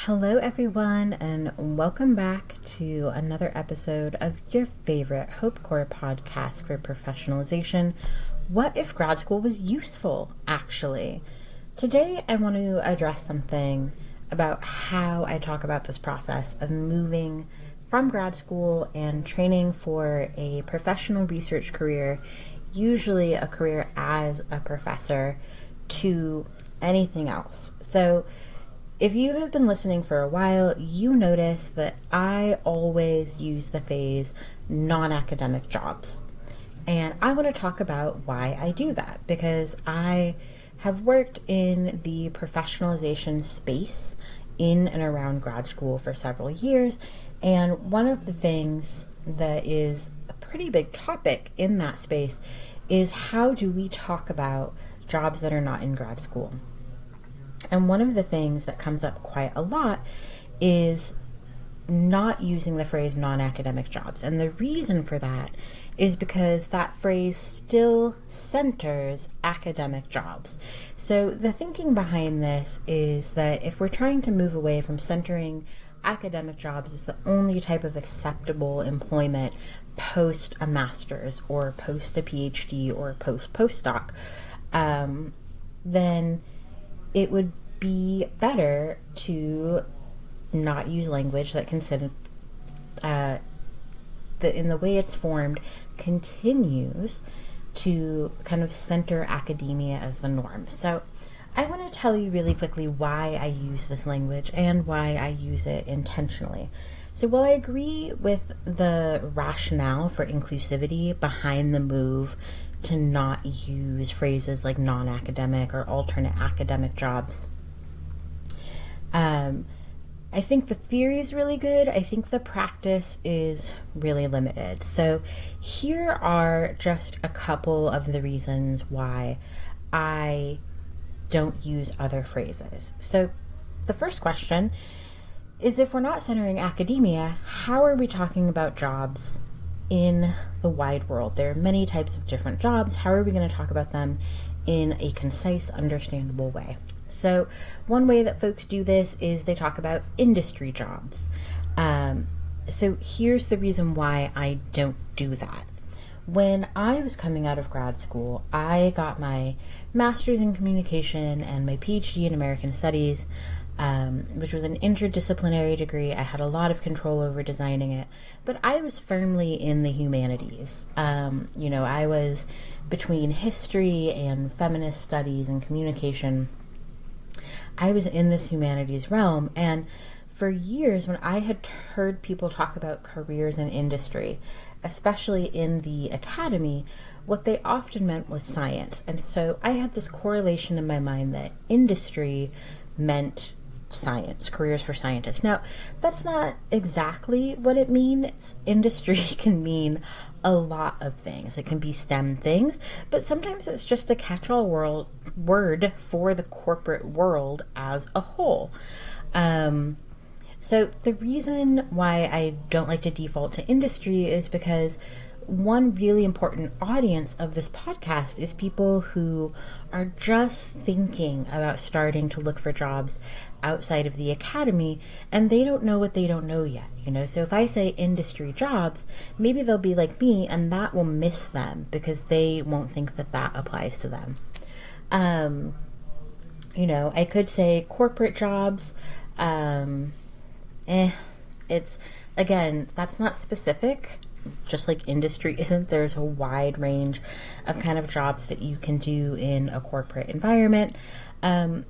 Hello, everyone, and welcome back to another episode of your favorite Hope Corps podcast for professionalization. What if grad school was useful, actually? Today, I want to address something about how I talk about this process of moving from grad school and training for a professional research career, usually a career as a professor, to anything else. So, if you have been listening for a while, you notice that I always use the phrase non-academic jobs. And I want to talk about why I do that, because I have worked in the professionalization space in and around grad school for several years. And one of the things that is a pretty big topic in that space is how do we talk about jobs that are not in grad school? And one of the things that comes up quite a lot is not using the phrase non-academic jobs. And the reason for that is because that phrase still centers academic jobs. So the thinking behind this is that if we're trying to move away from centering academic jobs as the only type of acceptable employment post a master's or post a PhD or post postdoc, then it would be better to not use language that consider that in the way it's formed continues to kind of center academia as the norm. So I want to tell you really quickly why I use this language and why I use it intentionally. So while I agree with the rationale for inclusivity behind the move to not use phrases like non-academic or alternate academic jobs, I think the theory is really good. I think the practice is really limited. So here are just a couple of the reasons why I don't use other phrases. So the first question is, if we're not centering academia, how are we talking about jobs in the wide world? There are many types of different jobs. How are we going to talk about them in a concise, understandable way? So one way that folks do this is they talk about industry jobs. So here's the reason why I don't do that. When I was coming out of grad school, I got my master's in communication and my PhD in American studies, which was an interdisciplinary degree. I had a lot of control over designing it, but I was firmly in the humanities. I was between history and feminist studies and communication. I was in this humanities realm, and for years when I had heard people talk about careers in industry, especially in the academy, what they often meant was science. And so I had this correlation in my mind that industry meant science, careers for scientists. Now, that's not exactly what it means. Industry can mean a lot of things. It can be STEM things, but sometimes it's just a catch-all word for the corporate world as a whole. So the reason why I don't like to default to industry is because one really important audience of this podcast is people who are just thinking about starting to look for jobs outside of the academy, and they don't know what they don't know yet, So if I say industry jobs, maybe they'll be like me, and that will miss them because they won't think that that applies to them. I could say corporate jobs. It's, again, that's not specific. Just like industry isn't, there's a wide range of kind of jobs that you can do in a corporate environment. And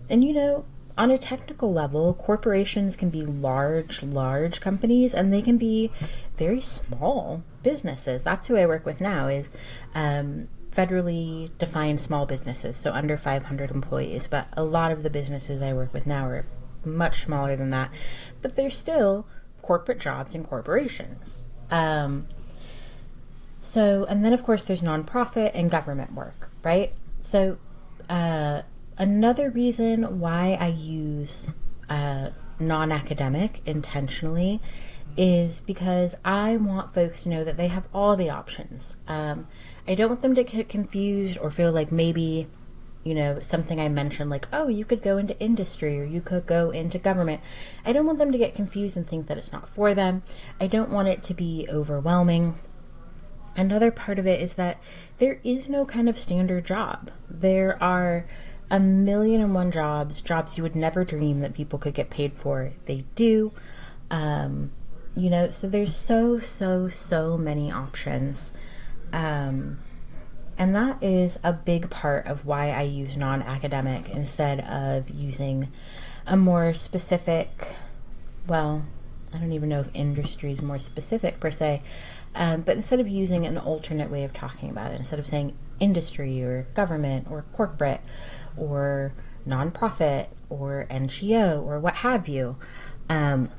on a technical level, corporations can be large companies, and they can be very small businesses. That's who I work with now, is federally defined small businesses, so under 500 employees. But a lot of the businesses I work with now are much smaller than that, but they're still corporate jobs in corporations. And then of course there's nonprofit and government work, right? So another reason why I use non-academic intentionally is because I want folks to know that they have all the options. I don't want them to get confused or feel like maybe something I mentioned like, oh, you could go into industry or you could go into government. I don't want them to get confused and think that it's not for them. I don't want it to be overwhelming. Another part of it is that there is no kind of standard job. There are a million and one jobs you would never dream that people could get paid for. They do. So there's so many options. And that is a big part of why I use non-academic instead of using a more specific, well, I don't even know if industry is more specific per se, but instead of using an alternate way of talking about it, instead of saying industry or government or corporate or nonprofit or NGO or what have you, the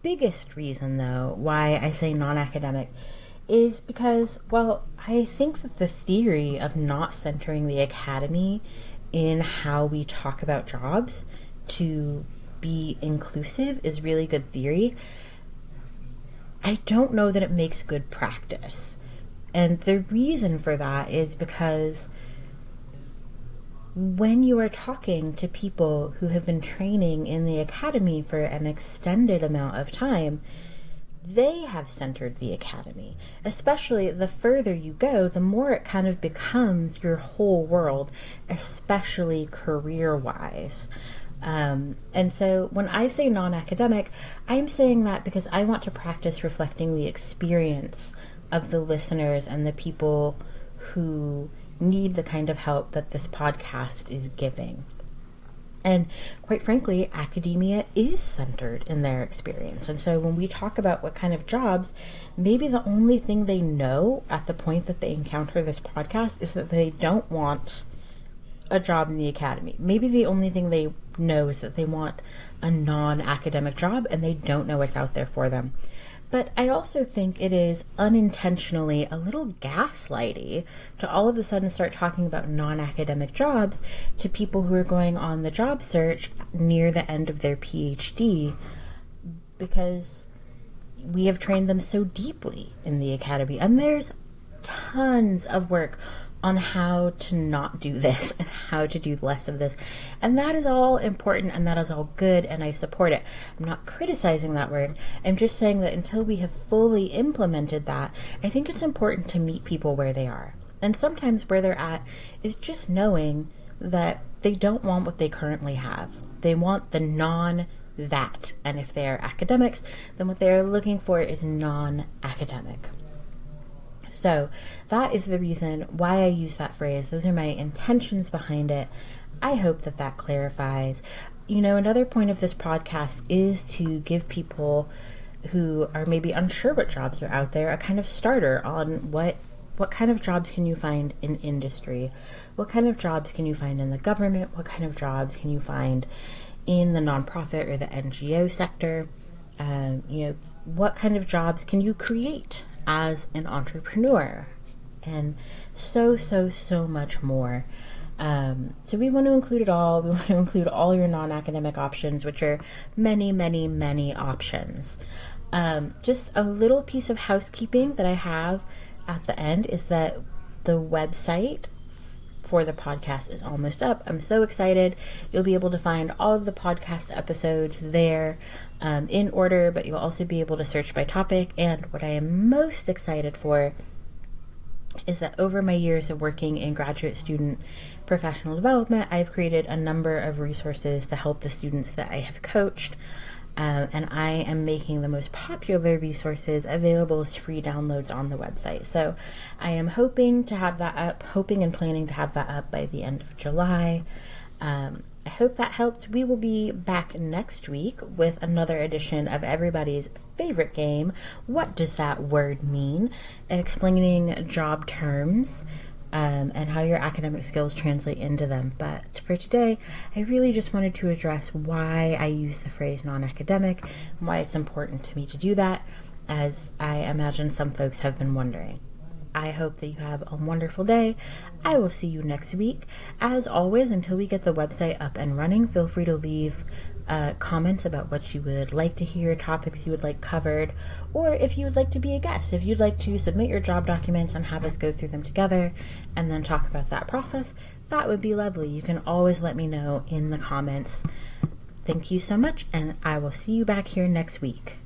biggest reason, though, why I say non-academic is because, well, I think that the theory of not centering the academy in how we talk about jobs to be inclusive is really good theory. I don't know that it makes good practice. And the reason for that is because when you are talking to people who have been training in the academy for an extended amount of time, they have centered the academy. Especially the further you go, the more it kind of becomes your whole world, especially career-wise. And so when I say non-academic, I'm saying that because I want to practice reflecting the experience of the listeners and the people who need the kind of help that this podcast is giving. And quite frankly, academia is centered in their experience. And so when we talk about what kind of jobs, maybe the only thing they know at the point that they encounter this podcast is that they don't want a job in the academy. Maybe the only thing they know is that they want a non-academic job and they don't know what's out there for them. But I also think it is unintentionally a little gaslighty to all of a sudden start talking about non-academic jobs to people who are going on the job search near the end of their PhD, because we have trained them so deeply in the academy. And there's tons of work on how to not do this and how to do less of this. And that is all important and that is all good and I support it. I'm not criticizing that work. I'm just saying that until we have fully implemented that, I think it's important to meet people where they are. And sometimes where they're at is just knowing that they don't want what they currently have. They want the non-that. And if they are academics, then what they are looking for is non-academic. So that is the reason why I use that phrase. Those are my intentions behind it. I hope that that clarifies. Another point of this podcast is to give people who are maybe unsure what jobs are out there a kind of starter on what kind of jobs can you find in industry? What kind of jobs can you find in the government? What kind of jobs can you find in the nonprofit or the NGO sector? What kind of jobs can you create as an entrepreneur, and so much more. So we want to include it all. We want to include all your non-academic options, which are many options. Just a little piece of housekeeping that I have at the end is that the website for the podcast is almost up. I'm so excited. You'll be able to find all of the podcast episodes there in order, but you'll also be able to search by topic. And what I am most excited for is that over my years of working in graduate student professional development, I've created a number of resources to help the students that I have coached. And I am making the most popular resources available as free downloads on the website. So I am hoping and planning to have that up by the end of July. I hope that helps. We will be back next week with another edition of everybody's favorite game, What Does That Word Mean? Explaining job terms and how your academic skills translate into them. But for today, I really just wanted to address why I use the phrase non-academic and why it's important to me to do that, as I imagine some folks have been wondering. I hope that you have a wonderful day. I will see you next week. As always, until we get the website up and running, feel free to leave comments about what you would like to hear, topics you would like covered, or if you would like to be a guest, if you'd like to submit your job documents and have us go through them together and then talk about that process, that would be lovely. You can always let me know in the comments. Thank you so much, and I will see you back here next week.